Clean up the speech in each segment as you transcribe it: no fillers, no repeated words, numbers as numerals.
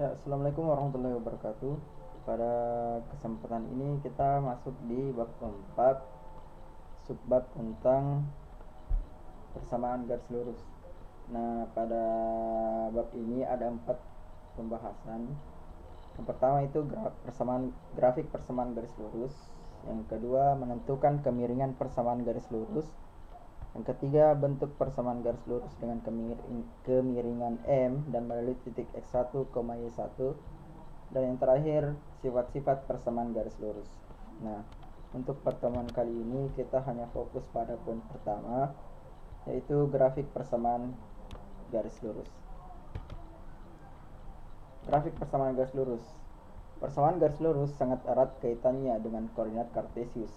Ya, Assalamualaikum warahmatullahi wabarakatuh. Pada kesempatan ini kita masuk di bab keempat, subbab tentang persamaan garis lurus. Nah, pada bab ini ada 4 pembahasan. Yang pertama itu grafik persamaan garis lurus. Yang kedua, menentukan kemiringan persamaan garis lurus. Yang ketiga, bentuk persamaan garis lurus dengan kemiringan M dan melalui titik X1, Y1. Dan yang terakhir, sifat-sifat persamaan garis lurus. Nah, untuk pertemuan kali ini kita hanya fokus pada poin pertama, yaitu grafik persamaan garis lurus. Grafik persamaan garis lurus. Persamaan garis lurus sangat erat kaitannya dengan koordinat kartesius,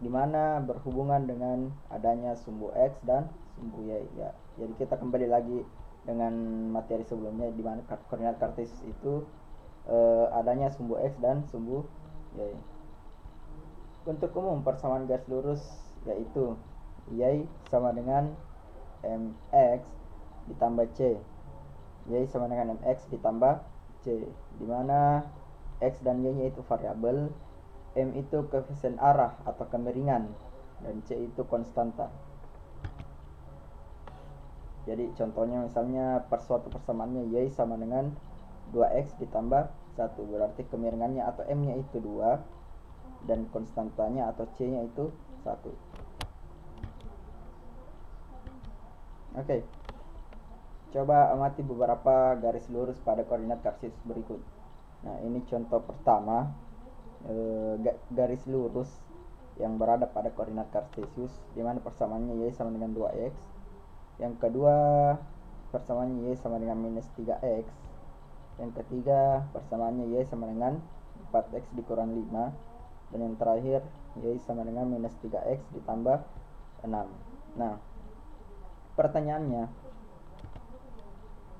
di mana berhubungan dengan adanya sumbu X dan sumbu Y. Ya, jadi kita kembali lagi dengan materi sebelumnya, di mana koordinat kartesius itu adanya sumbu X dan sumbu Y. Untuk umum persamaan garis lurus yaitu Y sama dengan mx ditambah c. Y sama dengan mx ditambah c, di mana x dan y nya itu variabel, m itu koefisien arah atau kemiringan, dan c itu konstanta. Jadi contohnya misalnya suatu persamaannya y sama dengan 2x ditambah 1, berarti kemiringannya atau m nya itu 2 dan konstantanya atau c nya itu 1. Oke. Coba amati beberapa garis lurus pada koordinat kartesius berikut. Nah, ini contoh pertama, garis lurus yang berada pada koordinat kartesius, di mana persamaannya y sama dengan 2x. Yang kedua, persamaannya y sama dengan minus 3x. Yang ketiga, persamaannya y sama dengan 4x dikurang 5. Dan yang terakhir, y sama dengan minus 3x ditambah 6. Nah, pertanyaannya,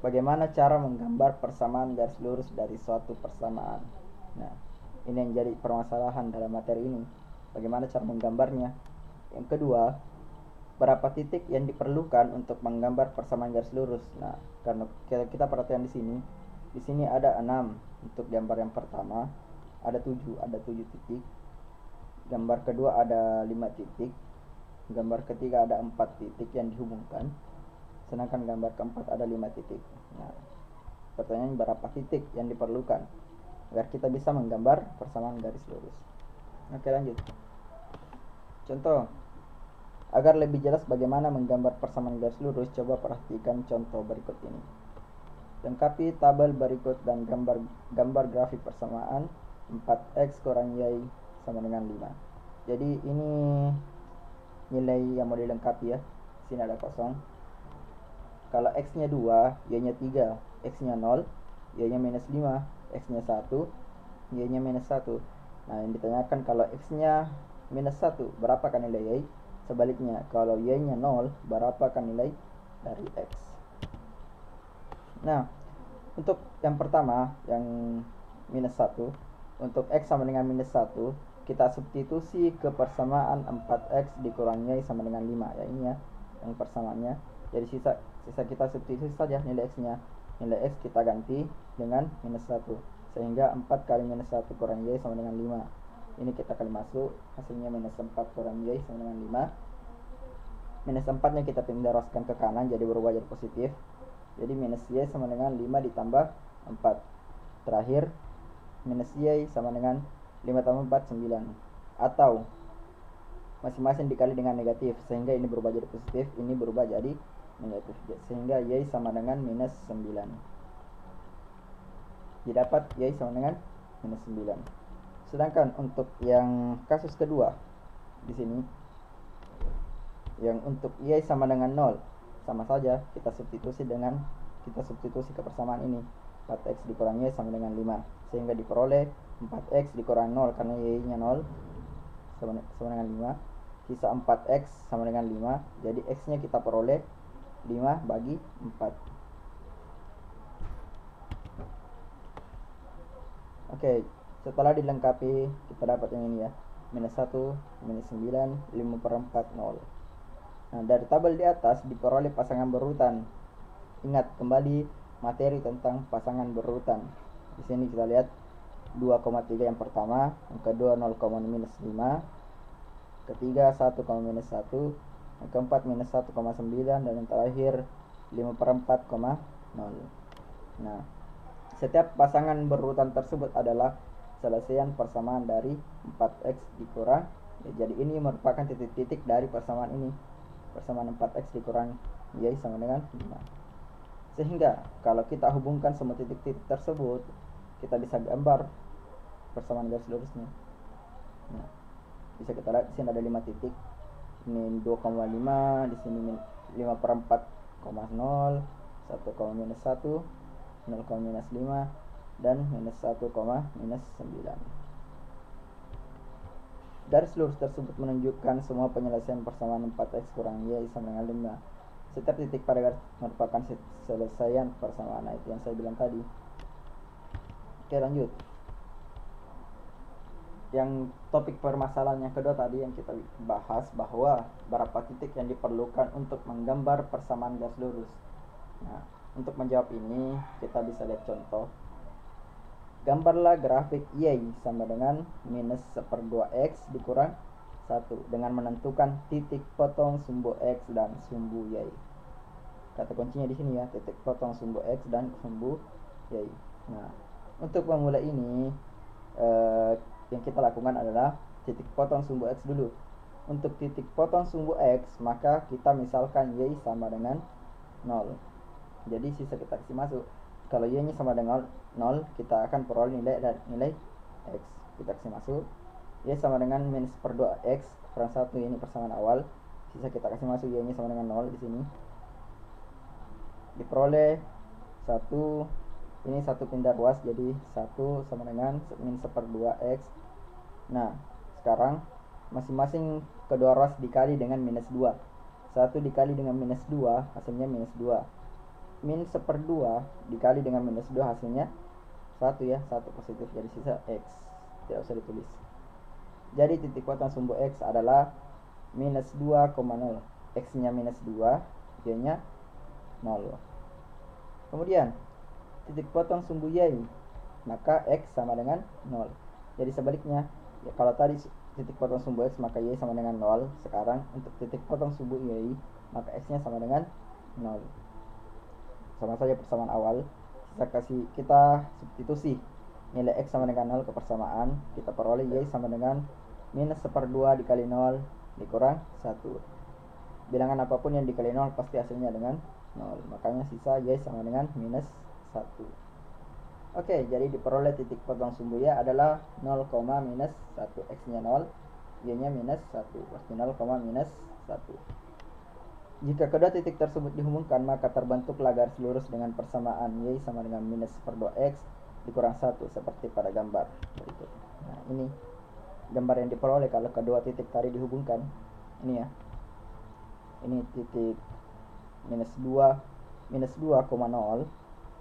bagaimana cara menggambar persamaan garis lurus dari suatu persamaan? Nah, ini yang jadi permasalahan dalam materi ini. Bagaimana cara menggambarnya? Yang kedua, berapa titik yang diperlukan untuk menggambar persamaan garis lurus? Nah, karena kita perhatikan di sini ada 6 untuk gambar yang pertama, ada 7 titik. Gambar kedua ada 5 titik. Gambar ketiga ada 4 titik yang dihubungkan. Sedangkan gambar keempat ada 5 titik. Nah, pertanyaan berapa titik yang diperlukan agar kita bisa menggambar persamaan garis lurus? Oke, lanjut. Contoh. Agar lebih jelas bagaimana menggambar persamaan garis lurus, coba perhatikan contoh berikut ini. Lengkapi tabel berikut dan gambar grafik persamaan 4x kurang y sama dengan 5. Jadi ini nilai yang mau dilengkapi ya. Sini ada kosong. Kalau x-nya 2, y-nya 3, x-nya 0, y-nya minus 5, x-nya 1, y-nya minus 1. Nah, yang ditanyakan kalau x-nya minus 1, berapakah nilai y? Sebaliknya, kalau y-nya 0, berapakah nilai dari x? Nah, untuk yang pertama, yang minus 1, untuk x sama dengan minus 1, kita substitusi ke persamaan 4x dikurang y sama dengan 5. Ya, ini ya, yang persamaannya. Jadi sisa kita substitusi saja nilai x-nya. Nilai x kita ganti dengan minus 1, sehingga 4 kali minus 1 kurang y sama dengan 5. Ini kita kali masuk, hasilnya minus 4 kurang y sama dengan 5. Minus 4 nya kita pindah ruaskan ke kanan, jadi berubah jadi positif. Jadi minus y sama dengan 5 ditambah 4. Terakhir, minus y sama dengan 5 tambah 4, 9. Atau masing-masing dikali dengan negatif, sehingga ini berubah jadi positif, ini berubah jadi negatif, sehingga y sama dengan minus 9. Didapat y sama dengan minus 9. Sedangkan untuk yang kasus kedua di sini, yang untuk y sama dengan 0, sama saja kita substitusi ke persamaan ini. 4x dikurang y sama dengan 5, sehingga diperoleh 4x dikurang 0 karena y nya 0 sama dengan 5. Sisa 4x sama dengan 5, jadi x nya kita peroleh 5 bagi 4. Oke, setelah dilengkapi kita dapat yang ini ya, minus 1, minus 9, 5/4, 0. Nah, dari tabel di atas diperoleh pasangan berurutan. Ingat kembali materi tentang pasangan berurutan. Di sini kita lihat 2,3 yang pertama, yang kedua 0,-5, ketiga 1,-1, yang keempat -1,9, dan yang terakhir 5/4,0. Nah, setiap pasangan berurutan tersebut adalah selesaian persamaan dari 4x dikurang ya, jadi ini merupakan titik-titik dari persamaan ini, persamaan 4x dikurang y sama dengan 5. Sehingga kalau kita hubungkan semua titik-titik tersebut, kita bisa gambar persamaan garis lurusnya. Nah, bisa kita lihat di sini ada 5 titik. Ini 2,5, di sini 5/4,0, 1,-1, 0,-5, dan -1,-9. Garis lurus tersebut menunjukkan semua penyelesaian persamaan 4x kurang y sama dengan 5. Setiap titik pada garis merupakan selesaian persamaan. Nah, itu yang saya bilang tadi. Oke, lanjut. Yang topik permasalahan yang kedua tadi yang kita bahas, bahwa berapa titik yang diperlukan untuk menggambar persamaan garis lurus. Nah, untuk menjawab ini kita bisa lihat contoh. Gambarlah grafik y sama dengan -1/2x dikurang 1 dengan menentukan titik potong sumbu x dan sumbu y. Kata kuncinya di sini ya, titik potong sumbu x dan sumbu y. Nah, untuk memulai ini yang kita lakukan adalah titik potong sumbu x dulu. Untuk titik potong sumbu x, maka kita misalkan y sama dengan 0. Jadi sisa kita kasih masuk. Kalau y nya sama dengan 0, kita akan peroleh nilai x. Kita kasih masuk. Y sama dengan -1/2x kurang 1, ini persamaan awal. Sisa kita kasih masuk, y nya sama dengan 0 di sini. Diperoleh 1, ini 1 pindah ruas jadi 1 sama dengan -1/2x. Nah, sekarang masing-masing kedua ruas dikali dengan -2. 1 dikali dengan -2 hasilnya -2. -1/2 dikali dengan -2 hasilnya 1 ya, 1 positif, jadi sisa x. Tidak usah ditulis. Jadi titik potong sumbu x adalah -2,0. X nya -2, y nya 0. Kemudian titik potong sumbu y, maka x sama dengan 0. Jadi sebaliknya ya, kalau tadi titik potong sumbu x maka y sama dengan 0, sekarang untuk titik potong sumbu y maka x nya sama dengan 0. Sama saja persamaan awal. Kita substitusi nilai x sama dengan 0 ke persamaan, kita peroleh y sama dengan -1/2 dikali 0 dikurang 1. Bilangan apapun yang dikali 0 pasti hasilnya dengan 0, makanya sisa y sama dengan -1. Oke, jadi diperoleh titik potong sumbu y adalah 0,-1. X nya 0, y nya -1, berarti 0,-1. Jika kedua titik tersebut dihubungkan, maka terbentuklah garis lurus dengan persamaan y sama dengan -1/2x dikurang 1 seperti pada gambar berikut. Nah, ini gambar yang diperoleh kalau kedua titik tadi dihubungkan. Ini ya. Ini titik -2,0,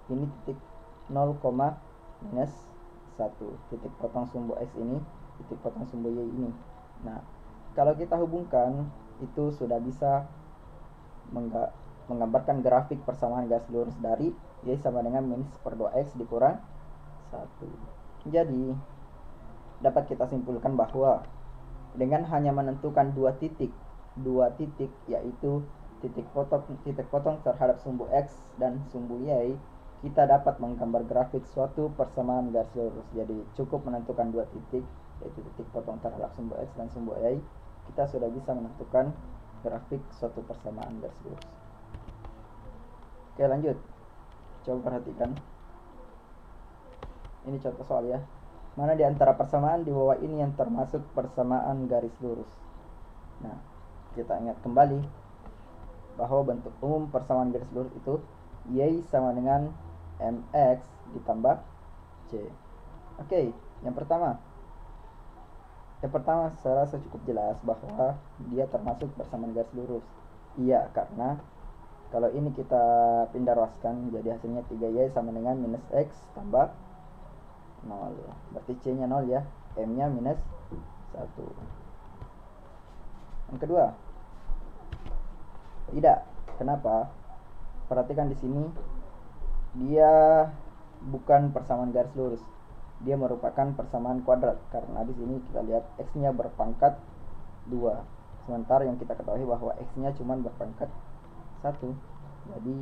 ini titik 0,-1. Titik potong sumbu x ini, titik potong sumbu y ini. Nah, kalau kita hubungkan itu sudah bisa menggambarkan grafik persamaan garis lurus dari y sama dengan -1/2x dikurang 1. Jadi dapat kita simpulkan bahwa dengan hanya menentukan dua titik yaitu titik potong terhadap sumbu x dan sumbu y, kita dapat menggambar grafik suatu persamaan garis lurus. Jadi cukup menentukan dua titik yaitu titik potong terhadap sumbu x dan sumbu y, kita sudah bisa menentukan grafik suatu persamaan garis lurus. Oke, lanjut. Coba perhatikan. Ini contoh soal ya. Mana di antara persamaan di bawah ini yang termasuk persamaan garis lurus? Nah, kita ingat kembali bahwa bentuk umum persamaan garis lurus itu y sama dengan mx ditambah c. Oke, yang pertama saya rasa cukup jelas bahwa dia termasuk persamaan garis lurus. Iya, karena kalau ini kita pindah ruaskan jadi hasilnya 3y sama dengan -x tambah 0. Berarti c nya 0 ya, m nya -1. Yang kedua, tidak. Kenapa? Perhatikan di sini dia bukan persamaan garis lurus, dia merupakan persamaan kuadrat karena di sini kita lihat x-nya berpangkat 2, sementara yang kita ketahui bahwa x-nya cuma berpangkat 1. Jadi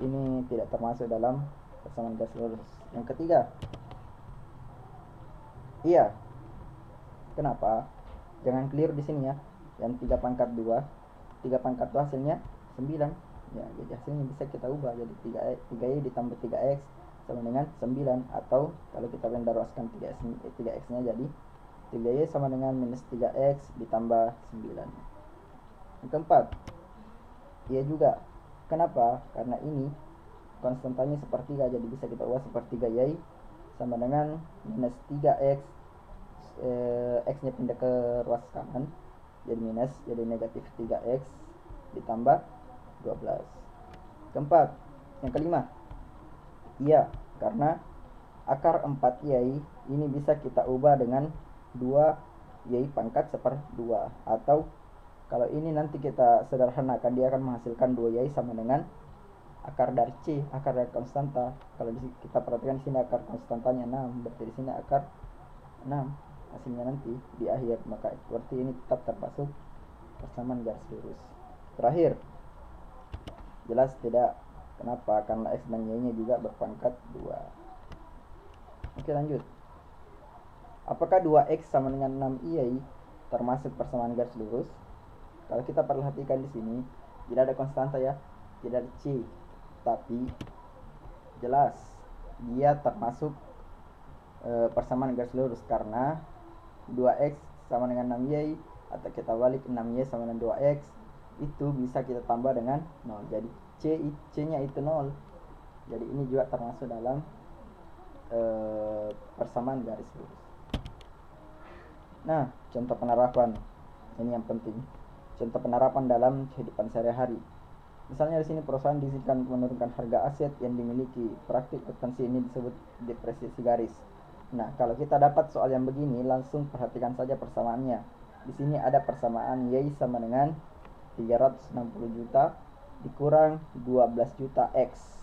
ini tidak termasuk dalam persamaan garis lurus. Yang ketiga, iya. Kenapa? Jangan keliru di sini ya. Yang 3 pangkat 2, 3 pangkat 2 hasilnya 9. Ya, jadi hasilnya bisa kita ubah jadi 3y ditambah 3x sama dengan 9, atau kalau kita mendaraskan 3x-nya jadi 3y sama dengan minus 3x ditambah 9. Yang keempat, iya juga. Kenapa? Karena ini konstantanya sepertiga, jadi bisa kita ubah sepertiga y sama dengan minus 3x, x-nya pindah ke ruas kanan jadi minus, jadi negatif 3x ditambah 12. Keempat, yang kelima, iya, karena akar 4y ini bisa kita ubah dengan 2y pangkat 1/2, atau kalau ini nanti kita sederhanakan dia akan menghasilkan 2y sama dengan akar dari c, akar dari konstanta. Kalau kita perhatikan di sini akar konstantanya 6, berarti di sini akar 6 hasilnya nanti di akhir, maka berarti ini tetap termasuk persamaan garis lurus. Terakhir, jelas tidak. Kenapa? Karena x dan y nya juga berpangkat 2. Oke, lanjut. Apakah 2x sama dengan 6y termasuk persamaan garis lurus? Kalau kita perhatikan di sini tidak ada konstanta ya, tidak ada c, tapi jelas dia termasuk persamaan garis lurus karena 2x sama dengan 6y, atau kita balik 6y sama dengan 2x itu bisa kita tambah dengan 0, jadi c-nya itu 0. Jadi ini juga termasuk dalam persamaan garis lurus. Nah, contoh penerapan ini yang penting. Contoh penerapan dalam kehidupan sehari-hari. Misalnya di sini perusahaan diizinkan menurunkan harga aset yang dimiliki. Praktik akuntansi ini disebut depresiasi garis. Nah, kalau kita dapat soal yang begini, langsung perhatikan saja persamaannya. Di sini ada persamaan y sama dengan 360 juta dikurang 12 juta x.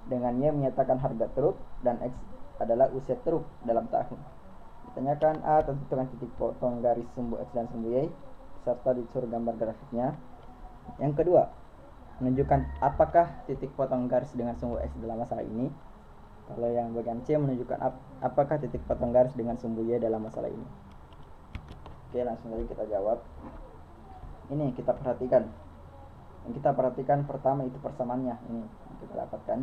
Dengan y menyatakan harga truk dan x adalah usia truk dalam tahun. Ditanyakan A, tentukan titik potong garis sumbu x dan sumbu y serta disuruh gambar grafiknya. Yang kedua, menunjukkan apakah titik potong garis dengan sumbu x dalam masalah ini. Kalau yang bagian C menunjukkan apakah titik potong garis dengan sumbu y dalam masalah ini. Oke, langsung saja kita jawab. Ini kita perhatikan. Yang kita perhatikan pertama itu persamaannya. Ini yang kita dapatkan.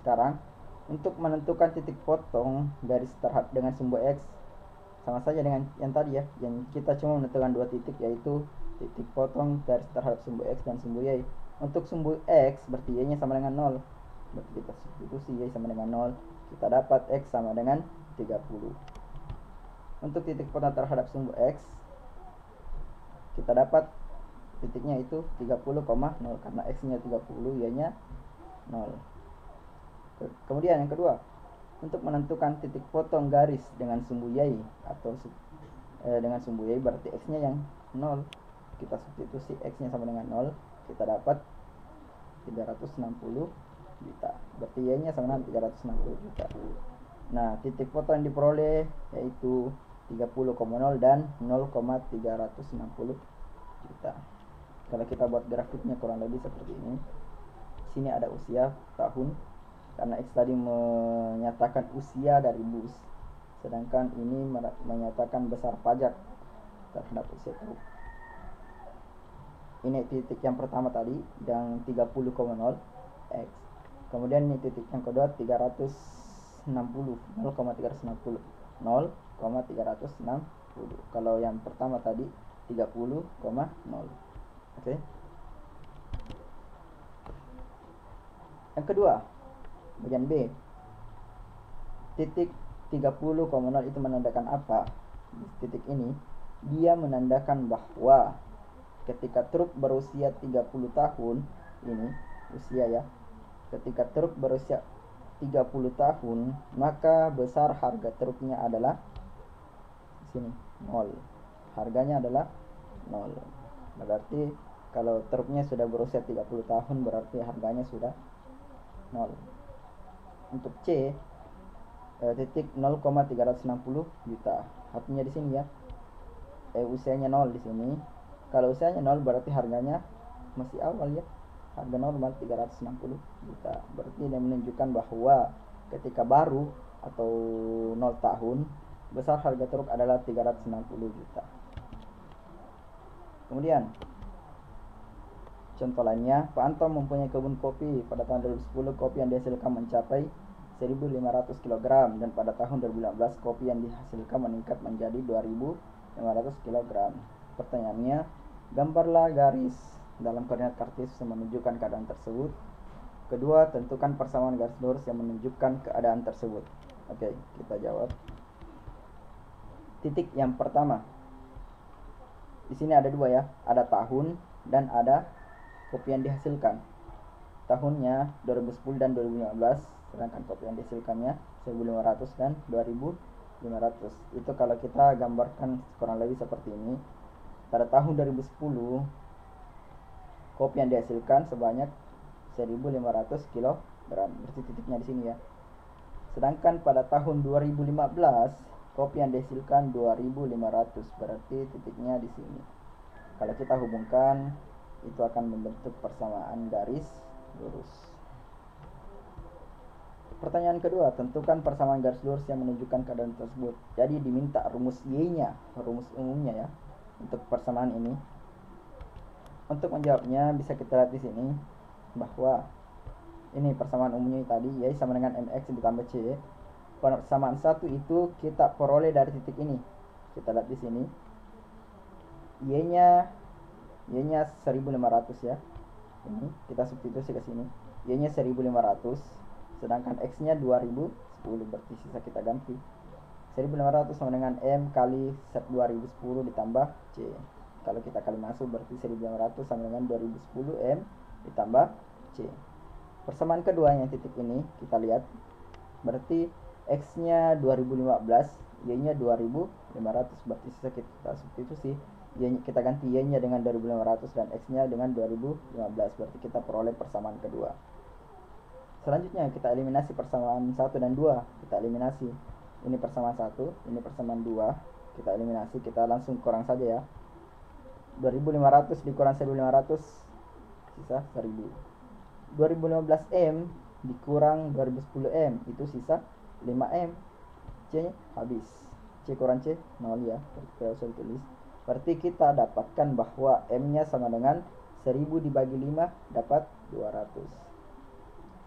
Sekarang untuk menentukan titik potong garis terhadap dengan sumbu x sama saja dengan yang tadi ya, yang kita cuma menentukan 2 titik, yaitu titik potong garis terhadap sumbu x dan sumbu y. Untuk sumbu x berarti y nya sama dengan 0, berarti kita substitusi y sama dengan 0, kita dapat x sama dengan 30. Untuk titik potong terhadap sumbu x kita dapat titiknya itu 30,0 karena x nya 30, y nya 0. Kemudian yang kedua, untuk menentukan titik potong garis dengan sumbu y atau dengan sumbu y berarti x nya yang 0, kita substitusi x nya sama dengan 0, kita dapat 360 juta, berarti y nya sama dengan 360 juta. Nah, titik potong yang diperoleh yaitu 30,0 dan 0,360 juta. Kalau kita buat grafiknya kurang lebih seperti ini. Sini ada usia tahun, karena X tadi menyatakan usia dari bus, sedangkan ini menyatakan besar pajak terhadap usia truk. Ini titik yang pertama tadi yang 30,0 X. Kemudian ini titik yang kedua 360, 0,360. Kalau yang pertama tadi 30,0. Oke. Yang kedua, bagian B, titik 30,0 itu menandakan apa? Di titik ini dia menandakan bahwa ketika truk berusia 30 tahun, ini usia ya, ketika truk berusia 30 tahun, maka besar harga truknya adalah di sini 0, harganya adalah 0. Berarti Kalau truknya sudah berusia 30 tahun berarti harganya sudah 0. Untuk C titik 0,360 juta. Artinya di sini ya usianya 0 di sini. Kalau usianya 0 berarti harganya masih awal ya. Harga normal 360 juta. Berarti ini menunjukkan bahwa ketika baru atau 0 tahun, besar harga truk adalah 360 juta. Kemudian contoh lainnya, Pak Anto mempunyai kebun kopi. Pada tahun 2010 kopi yang dihasilkan mencapai 1.500 kg dan pada tahun 2015 kopi yang dihasilkan meningkat menjadi 2.500 kg. Pertanyaannya, gambarlah garis dalam koordinat kartesius yang menunjukkan keadaan tersebut. Kedua, tentukan persamaan garis lurus yang menunjukkan keadaan tersebut. Oke, kita jawab. Titik yang pertama. Di sini ada dua ya, ada tahun dan ada kopi yang dihasilkan. Tahunnya 2010 dan 2015, sedangkan kopi yang dihasilkannya 1.500 dan 2.500. Itu kalau kita gambarkan kurang lebih seperti ini. Pada tahun 2010 kopi yang dihasilkan sebanyak 1.500 kg. Berarti titiknya di sini ya. Sedangkan pada tahun 2015 kopi yang dihasilkan 2.500, berarti titiknya di sini. Kalau kita hubungkan, itu akan membentuk persamaan garis lurus. Pertanyaan kedua, tentukan persamaan garis lurus yang menunjukkan keadaan tersebut. Jadi diminta rumus Y-nya, rumus umumnya ya, untuk persamaan ini. Untuk menjawabnya bisa kita lihat di sini bahwa ini persamaan umumnya tadi, Y sama dengan MX ditambah C. Persamaan satu itu kita peroleh dari titik ini. Kita lihat di sini. Y-nya 1.500 ya. Ini kita substitusi ke sini. Y-nya 1.500, sedangkan X-nya 2.010, berarti sisa kita ganti. 1.500 sama dengan M kali 2.010 ditambah C. Kalau kita kali masuk berarti 1.500 sama dengan 2.010 M ditambah C. Persamaan kedua yang titik ini kita lihat, berarti X-nya 2015, Y-nya 2.500, berarti sisa kita substitusi. Kita ganti Y-nya dengan 2.500 dan X-nya dengan 2015, berarti kita peroleh persamaan kedua. Selanjutnya kita eliminasi persamaan 1 dan 2. Kita eliminasi. Ini persamaan 1, ini persamaan 2. Kita eliminasi, kita langsung kurang saja ya. 2.500 dikurang 1.500 sisa 1.000. 2015 M dikurang 2010 M itu sisa 5M. C habis. C kurang C 0 ya. Kita usah tulis. Berarti kita dapatkan bahwa M-nya sama dengan 1000 dibagi 5 dapat 200.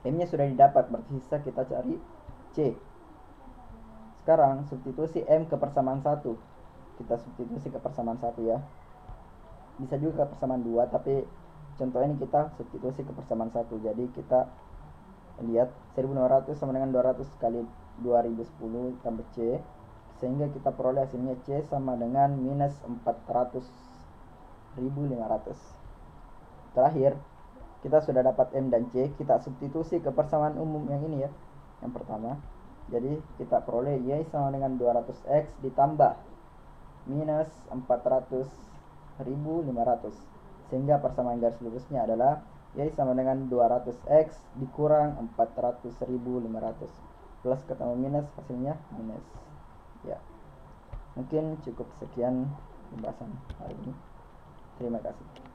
M-nya sudah didapat, berarti sisa kita cari C. Sekarang substitusi M ke persamaan 1. Kita substitusi ke persamaan 1 ya. Bisa juga ke persamaan 2, tapi contoh ini kita substitusi ke persamaan 1. Jadi kita lihat 1.500 sama dengan 200 kali 2010 tambah C, sehingga kita peroleh hasilnya C sama dengan minus 400.500. Terakhir kita sudah dapat M dan C, kita substitusi ke persamaan umum yang ini ya, yang pertama. Jadi kita peroleh Y sama dengan 200X ditambah minus 400.500, sehingga persamaan garis lurusnya adalah Y sama dengan 200X dikurang 400.500 plus ketemu minus, hasilnya minus ya. Mungkin cukup sekian pembahasan hari ini. Terima kasih.